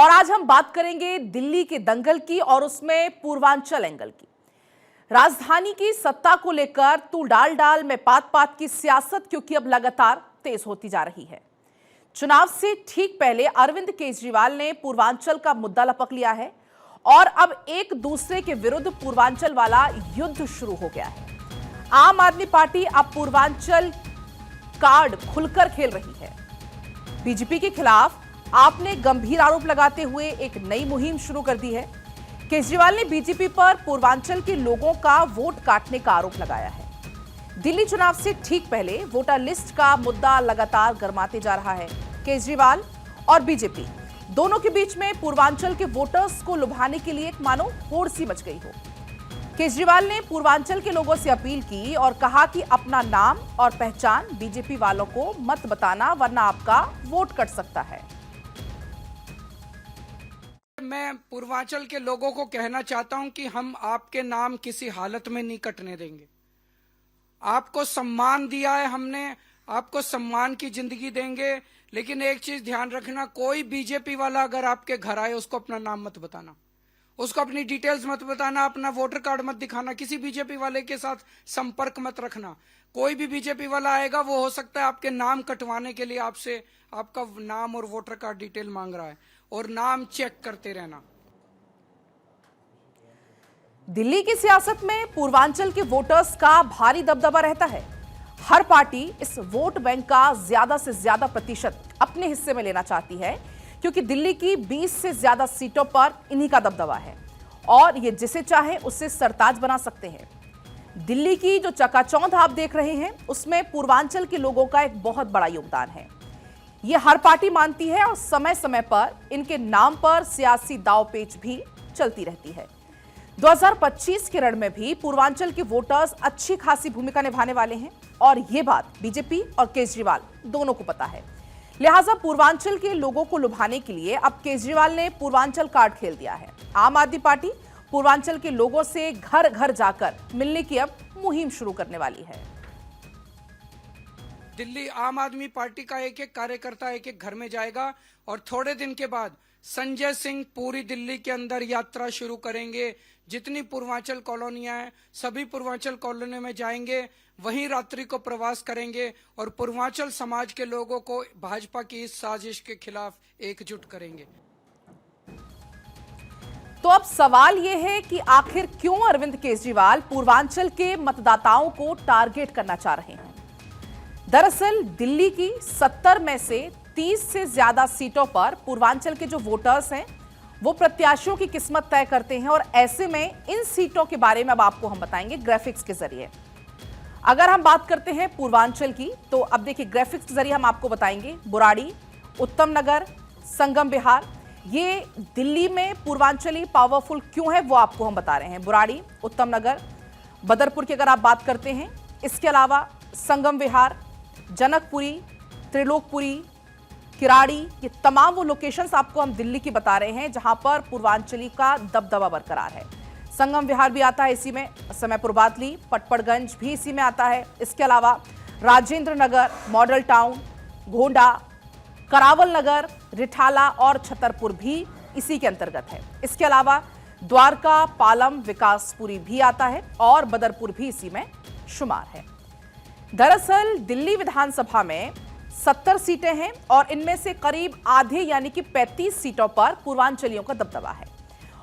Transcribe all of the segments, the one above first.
और आज हम बात करेंगे दिल्ली के दंगल की और उसमें पूर्वांचल एंगल की। राजधानी की सत्ता को लेकर तू डाल डाल में पात पात की सियासत क्योंकि अब लगातार तेज होती जा रही है। चुनाव से ठीक पहले अरविंद केजरीवाल ने पूर्वांचल का मुद्दा लपक लिया है और अब एक दूसरे के विरुद्ध पूर्वांचल वाला युद्ध शुरू हो गया है। आम आदमी पार्टी अब पूर्वांचल कार्ड खुलकर खेल रही है। बीजेपी के खिलाफ आपने गंभीर आरोप लगाते हुए एक नई मुहिम शुरू कर दी है। केजरीवाल ने बीजेपी पर पूर्वांचल के लोगों का वोट काटने का आरोप लगाया है। दिल्ली चुनाव से ठीक पहले वोटर लिस्ट का मुद्दा लगातार गर्माते जा रहा है। केजरीवाल और बीजेपी दोनों के बीच में पूर्वांचल के वोटर्स को लुभाने के लिए एक मानो होड़ सी मच गई हो। केजरीवाल ने पूर्वांचल के लोगों से अपील की और कहा कि अपना नाम और पहचान बीजेपी वालों को मत बताना, वरना आपका वोट कट सकता है। मैं पूर्वांचल के लोगों को कहना चाहता हूं कि हम आपके नाम किसी हालत में नहीं कटने देंगे। आपको सम्मान दिया है हमने, आपको सम्मान की जिंदगी देंगे, लेकिन एक चीज ध्यान रखना, कोई बीजेपी वाला अगर आपके घर आए उसको अपना नाम मत बताना, उसको अपनी डिटेल्स मत बताना, अपना वोटर कार्ड मत दिखाना, किसी बीजेपी वाले के साथ संपर्क मत रखना। कोई भी बीजेपी वाला आएगा वो हो सकता है आपके नाम कटवाने के लिए आपसे आपका नाम और वोटर कार्ड डिटेल मांग रहा है, और नाम चेक करते रहना। दिल्ली की सियासत में पूर्वांचल के वोटर्स का भारी दबदबा रहता है। हर पार्टी इस वोट बैंक का ज्यादा से ज्यादा प्रतिशत अपने हिस्से में लेना चाहती है, क्योंकि दिल्ली की 20 से ज्यादा सीटों पर इन्हीं का दबदबा है और ये जिसे चाहे उससे सरताज बना सकते हैं। दिल्ली की जो चकाचौंध आप देख रहे हैं उसमें पूर्वांचल के लोगों का एक बहुत बड़ा योगदान है। ये हर पार्टी मानती है और समय समय पर इनके नाम पर सियासी दांवपेच भी चलती रहती है। 2025 के रण में भी पूर्वांचल के वोटर्स अच्छी खासी भूमिका निभाने वाले हैं और ये बात बीजेपी और केजरीवाल दोनों को पता है। लिहाजा पूर्वांचल के लोगों को लुभाने के लिए अब केजरीवाल ने पूर्वांचल कार्ड खेल दिया है। आम आदमी पार्टी पूर्वांचल के लोगों से घर घर जाकर मिलने की अब मुहिम शुरू करने वाली है। दिल्ली आम आदमी पार्टी का एक एक कार्यकर्ता एक एक घर में जाएगा और थोड़े दिन के बाद संजय सिंह पूरी दिल्ली के अंदर यात्रा शुरू करेंगे। जितनी पूर्वांचल कॉलोनियां हैं सभी पूर्वांचल कॉलोनियों में जाएंगे, वहीं रात्रि को प्रवास करेंगे और पूर्वांचल समाज के लोगों को भाजपा की इस साजिश के खिलाफ एकजुट करेंगे। तो अब सवाल यह है कि आखिर क्यों अरविंद केजरीवाल पूर्वांचल के मतदाताओं को टारगेट करना चाह रहे हैं। दरअसल दिल्ली की 70 में से 30 से ज्यादा सीटों पर पूर्वांचल के जो वोटर्स हैं वो प्रत्याशियों की किस्मत तय करते हैं और ऐसे में इन सीटों के बारे में अब आपको हम बताएंगे ग्राफिक्स के जरिए। अगर हम बात करते हैं पूर्वांचल की तो अब देखिए ग्राफिक्स के जरिए हम आपको बताएंगे बुराड़ी, उत्तम नगर, संगम विहार, ये दिल्ली में पूर्वांचली पावरफुल क्यों है वो आपको हम बता रहे हैं। बुराड़ी, उत्तम नगर, बदरपुर की अगर आप बात करते हैं, इसके अलावा संगम विहार, जनकपुरी, त्रिलोकपुरी, किराड़ी, ये तमाम वो लोकेशंस आपको हम दिल्ली की बता रहे हैं जहां पर पूर्वांचली का दबदबा बरकरार है। संगम विहार भी आता है इसी में, समयपुर बादली, पटपड़गंज भी इसी में आता है। इसके अलावा राजेंद्र नगर, मॉडल टाउन, गोंडा, करावल नगर, रिठाला और छतरपुर भी इसी के अंतर्गत है। इसके अलावा द्वारका, पालम, विकासपुरी भी आता है और बदरपुर भी इसी में शुमार है। दरअसल दिल्ली विधानसभा में 70 सीटें हैं और इनमें से करीब आधे यानी कि 35 सीटों पर पूर्वांचलियों का दबदबा है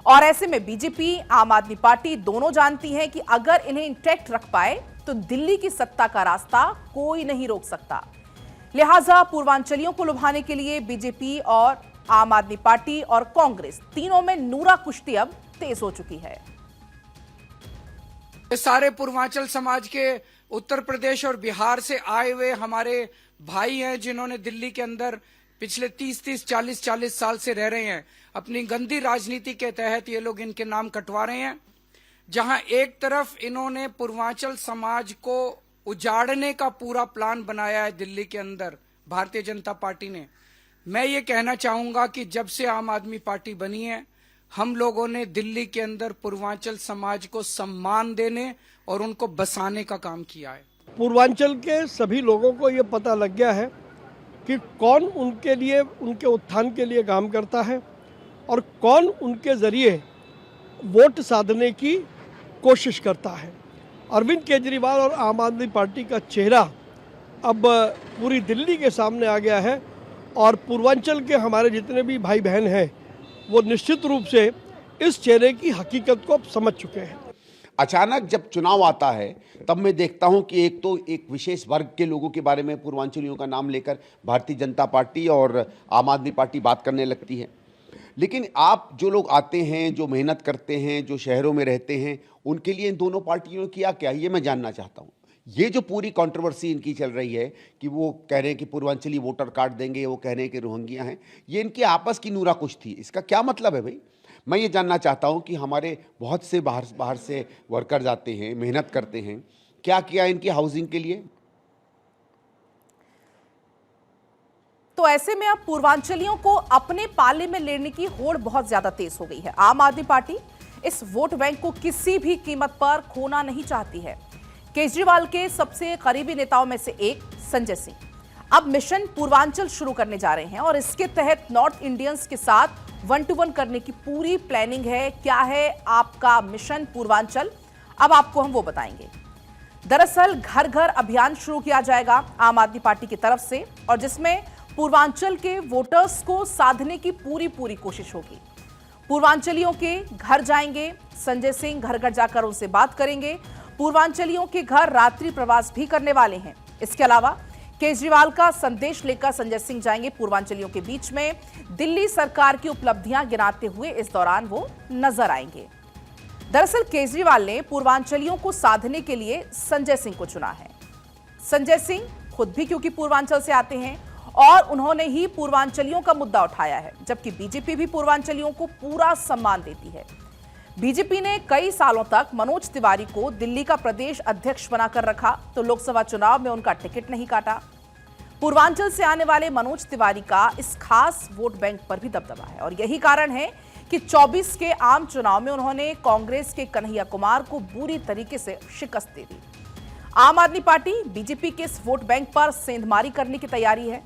और ऐसे में बीजेपी, आम आदमी पार्टी दोनों जानती हैं कि अगर इन्हें इंटैक्ट रख पाए तो दिल्ली की सत्ता का रास्ता कोई नहीं रोक सकता। लिहाजा पूर्वांचलियों को लुभाने के लिए बीजेपी और आम आदमी पार्टी और कांग्रेस तीनों में नूरा कुश्ती अब तेज हो चुकी है। सारे पूर्वांचल समाज के उत्तर प्रदेश और बिहार से आए हुए हमारे भाई हैं जिन्होंने दिल्ली के अंदर पिछले 30-30, 40-40 साल से रह रहे हैं। अपनी गंदी राजनीति के तहत ये लोग इनके नाम कटवा रहे हैं। जहां एक तरफ इन्होंने पूर्वांचल समाज को उजाड़ने का पूरा प्लान बनाया है दिल्ली के अंदर भारतीय जनता पार्टी ने। मैं ये कहना चाहूंगा कि जब से आम आदमी पार्टी बनी है हम लोगों ने दिल्ली के अंदर पूर्वांचल समाज को सम्मान देने और उनको बसाने का काम किया है। पूर्वांचल के सभी लोगों को ये पता लग गया है कि कौन उनके लिए, उनके उत्थान के लिए काम करता है और कौन उनके ज़रिए वोट साधने की कोशिश करता है। अरविंद केजरीवाल और आम आदमी पार्टी का चेहरा अब पूरी दिल्ली के सामने आ गया है और पूर्वांचल के हमारे जितने भी भाई बहन हैं वो निश्चित रूप से इस चेहरे की हकीकत को अब समझ चुके हैं। अचानक जब चुनाव आता है तब मैं देखता हूं कि एक विशेष वर्ग के लोगों के बारे में पूर्वांचलियों का नाम लेकर भारतीय जनता पार्टी और आम आदमी पार्टी बात करने लगती है। लेकिन आप जो लोग आते हैं, जो मेहनत करते हैं, जो शहरों में रहते हैं, उनके लिए इन दोनों पार्टियों ने किया क्या, ये मैं जानना चाहता हूं। ये जो पूरी कंट्रोवर्सी इनकी चल रही है कि वो कह रहे हैं कि पूर्वांचली वोटर कार्ड देंगे, वो कह रहे हैं कि रोहिंग्या हैं, ये इनकी आपस की नूरा कुछ थी। इसका क्या मतलब है भाई? मैं ये जानना चाहता हूं कि हमारे बहुत से बाहर से वर्कर्स आते हैं, मेहनत करते हैं, क्या किया इनकी हाउसिंग के लिए? तो ऐसे में अब पूर्वांचलियों को अपने पाले में लेने की होड़ बहुत ज्यादा तेज हो गई है। आम आदमी पार्टी इस वोट बैंक को किसी भी कीमत पर खोना नहीं चाहती है। केजरीवाल के सबसे करीबी नेताओं में से एक संजय सिंह अब मिशन पूर्वांचल शुरू करने जा रहे हैं और इसके तहत नॉर्थ इंडियंस के साथ 1-to-1 करने की पूरी प्लानिंग है। क्या है आपका मिशन पूर्वांचल, अब आपको हम वो बताएंगे। दरअसल घर घर अभियान शुरू किया जाएगा आम आदमी पार्टी की तरफ से और जिसमें पूर्वांचल के वोटर्स को साधने की पूरी कोशिश होगी। पूर्वांचलियों के घर जाएंगे संजय सिंह, घर घर जाकर उनसे बात करेंगे। पूर्वांचलियों के घर रात्रि प्रवास भी करने वाले हैं। इसके अलावा केजरीवाल का संदेश लेकर संजय सिंह जाएंगे पूर्वांचलियों के बीच में। दिल्ली सरकार की उपलब्धियां गिनाते हुए इस दौरान वो नजर आएंगे। दरअसल केजरीवाल ने पूर्वांचलियों को साधने के लिए संजय सिंह को चुना है। संजय सिंह खुद भी क्योंकि पूर्वांचल से आते हैं और उन्होंने ही पूर्वांचलियों का मुद्दा उठाया है, जबकि बीजेपी भी पूर्वांचलियों को पूरा सम्मान देती है। बीजेपी ने कई सालों तक मनोज तिवारी को दिल्ली का प्रदेश अध्यक्ष बनाकर रखा तो लोकसभा चुनाव में उनका टिकट नहीं काटा। पूर्वांचल से आने वाले मनोज तिवारी का इस खास वोट बैंक पर भी दबदबा है और यही कारण है कि 24 के आम चुनाव में उन्होंने कांग्रेस के कन्हैया कुमार को बुरी तरीके से शिकस्त दे दी। आम आदमी पार्टी बीजेपी के इस वोट बैंक पर सेंधमारी करने की तैयारी है।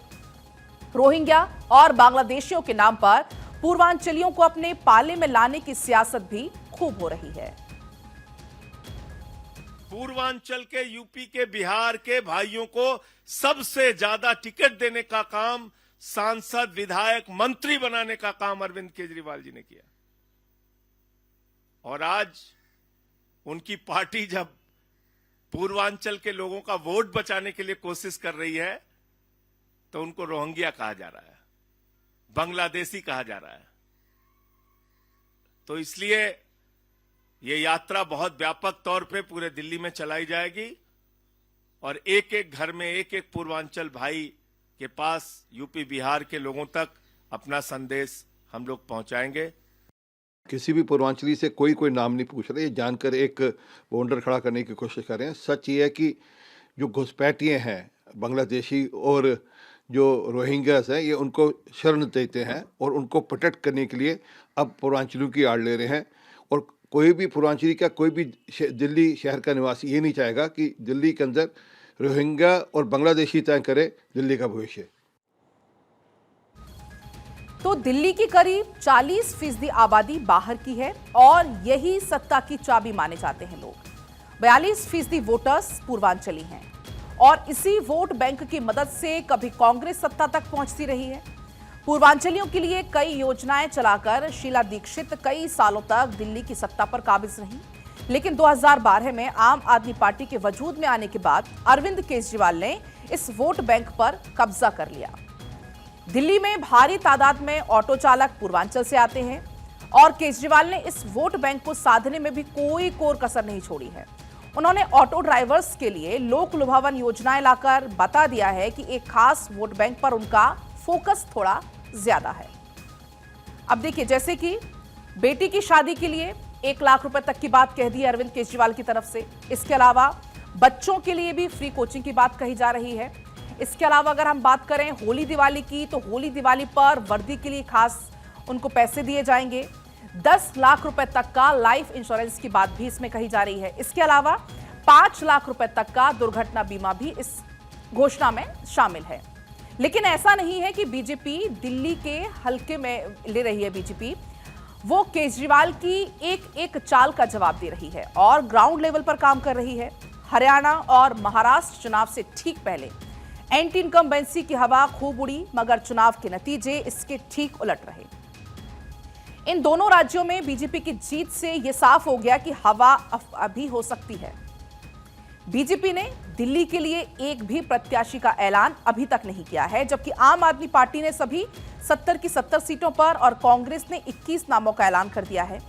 रोहिंग्या और बांग्लादेशियों के नाम पर पूर्वांचलियों को अपने पाले में लाने की सियासत भी खूब हो रही है। पूर्वांचल के, यूपी के, बिहार के भाइयों को सबसे ज्यादा टिकट देने का काम, सांसद, विधायक, मंत्री बनाने का काम अरविंद केजरीवाल जी ने किया। और आज उनकी पार्टी जब पूर्वांचल के लोगों का वोट बचाने के लिए कोशिश कर रही है तो उनको रोहिंग्या कहा जा रहा है, बांग्लादेशी कहा जा रहा है। तो इसलिए ये यात्रा बहुत व्यापक तौर पे पूरे दिल्ली में चलाई जाएगी और एक एक घर में एक एक पूर्वांचल भाई के पास यूपी बिहार के लोगों तक अपना संदेश हम लोग पहुंचाएंगे। किसी भी पूर्वांचली से कोई नाम नहीं पूछ रहे, ये जानकर एक बाउंडर खड़ा करने की कोशिश कर रहे हैं। सच ये है कि जो घुसपैठिए हैं बांग्लादेशी और जो रोहिंग्यास हैं, ये उनको शरण देते हैं और उनको प्रोटेक्ट करने के लिए अब पूर्वांचलियों की आड़ ले रहे हैं। और कोई भी पूर्वांचली का, कोई भी दिल्ली शहर का निवासी ये नहीं चाहेगा कि दिल्ली के अंदर रोहिंग्या और बांग्लादेशी तय करे दिल्ली का भविष्य। तो दिल्ली की करीब 40% आबादी बाहर की है और यही सत्ता की चाबी माने जाते हैं लोग। 42% वोटर्स पूर्वांचली हैं और इसी वोट बैंक की मदद से कभी कांग्रेस सत्ता तक पहुंचती रही है। पूर्वांचलियों के लिए कई योजनाएं चलाकर शीला दीक्षित कई सालों तक दिल्ली की सत्ता पर काबिज रही, लेकिन 2012 में आम आदमी पार्टी के वजूद में आने के बाद अरविंद केजरीवाल ने इस वोट बैंक पर कब्जा कर लिया। दिल्ली में भारी तादाद में ऑटो चालक पूर्वांचल से आते हैं और केजरीवाल ने इस वोट बैंक को साधने में भी कोई कोर कसर नहीं छोड़ी है। उन्होंने ऑटो ड्राइवर्स के लिए लोक लुभावन योजनाएं लाकर बता दिया है कि एक खास वोट बैंक पर उनका फोकस थोड़ा ज्यादा है। अब देखिए, जैसे कि बेटी की शादी के लिए 1 लाख रुपए तक की बात कह दी है अरविंद केजरीवाल की तरफ से। इसके अलावा बच्चों के लिए भी फ्री कोचिंग की बात कही जा रही है। इसके अलावा अगर हम बात करें होली दिवाली की, तो होली दिवाली पर वर्दी के लिए खास उनको पैसे दिए जाएंगे। 10 लाख रुपए तक का लाइफ इंश्योरेंस की बात भी इसमें कही जा रही है। इसके अलावा 5 लाख रुपए तक का दुर्घटना बीमा भी इस घोषणा में शामिल है। लेकिन ऐसा नहीं है कि बीजेपी दिल्ली के हल्के में ले रही है बीजेपी, वो केजरीवाल की एक एक चाल का जवाब दे रही है और ग्राउंड लेवल पर काम कर रही है। हरियाणा और महाराष्ट्र चुनाव से ठीक पहले एंटी इनकम्बेंसी की हवा खूब उड़ी, मगर चुनाव के नतीजे इसके ठीक उलट रहे। इन दोनों राज्यों में बीजेपी की जीत से यह साफ हो गया कि हवा अभी हो सकती है। बीजेपी ने दिल्ली के लिए एक भी प्रत्याशी का ऐलान अभी तक नहीं किया है, जबकि आम आदमी पार्टी ने सभी 70 की 70 सीटों पर और कांग्रेस ने 21 नामों का ऐलान कर दिया है।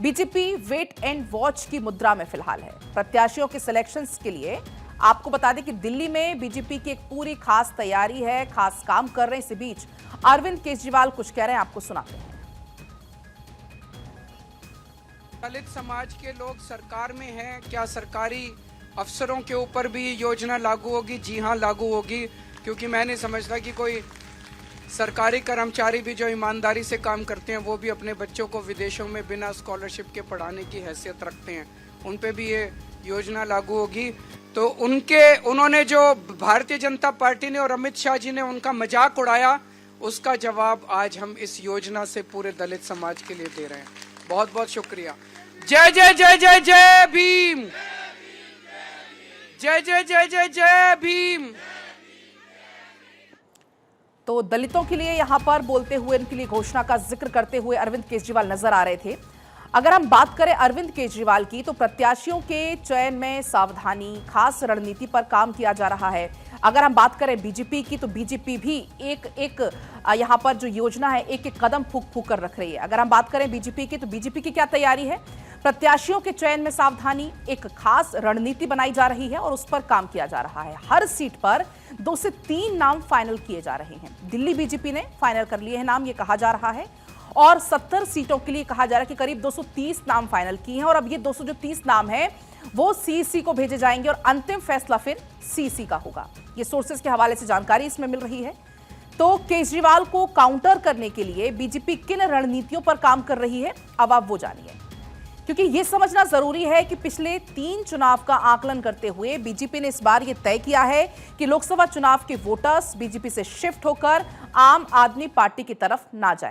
बीजेपी वेट एंड वॉच की मुद्रा में फिलहाल है। प्रत्याशियों के सिलेक्शंस के लिए आपको बता दें कि दिल्ली में बीजेपी की एक पूरी खास तैयारी है, खास काम कर रहे हैं। इसी बीच अरविंद केजरीवाल कुछ कह रहे हैं, आपको सुनाते हैं। दलित समाज के लोग सरकार में हैं, क्या सरकारी अफसरों के ऊपर भी ये योजना लागू होगी? जी हाँ, लागू होगी, क्योंकि मैं नहीं समझता कि कोई सरकारी कर्मचारी भी जो ईमानदारी से काम करते हैं वो भी अपने बच्चों को विदेशों में बिना स्कॉलरशिप के पढ़ाने की हैसियत रखते हैं, उन पे भी ये योजना लागू होगी। तो उन्होंने जो भारतीय जनता पार्टी ने और अमित शाह जी ने उनका मजाक उड़ाया, उसका जवाब आज हम इस योजना से पूरे दलित समाज के लिए दे रहे हैं। बहुत बहुत शुक्रिया। जय जय जय जय जय भीम, जय जय जय जय जय भीम। तो दलितों के लिए यहां पर बोलते हुए, इनके लिए घोषणा का जिक्र करते हुए अरविंद केजरीवाल नजर आ रहे थे। अगर हम बात करें अरविंद केजरीवाल की, तो प्रत्याशियों के चयन में सावधानी, खास रणनीति पर काम किया जा रहा है। अगर हम बात करें बीजेपी की, तो बीजेपी भी एक एक यहां पर जो योजना है एक एक कदम फूक फूक कर रख रही है। अगर हम बात करें बीजेपी की, तो बीजेपी की क्या तैयारी है? प्रत्याशियों के चयन में सावधानी, एक खास रणनीति बनाई जा रही है और उस पर काम किया जा रहा है। हर सीट पर 2 से 3 नाम फाइनल किए जा रहे हैं। दिल्ली बीजेपी ने फाइनल कर लिए हैं नाम, ये कहा जा रहा है, और 70 सीटों के लिए कहा जा रहा है कि करीब 230 नाम फाइनल किए हैं। और अब ये 230 नाम है वो सीईसी को भेजे जाएंगे और अंतिम फैसला फिर सीईसी का होगा। ये सोर्सेज के हवाले से जानकारी इसमें मिल रही है। तो केजरीवाल को काउंटर करने के लिए बीजेपी किन रणनीतियों पर काम कर रही है, अब आप वो जानिए, क्योंकि यह समझना जरूरी है कि पिछले 3 चुनाव का आकलन करते हुए बीजेपी ने इस बार यह तय किया है कि लोकसभा चुनाव के वोटर्स बीजेपी से शिफ्ट होकर आम आदमी पार्टी की तरफ ना जाएं।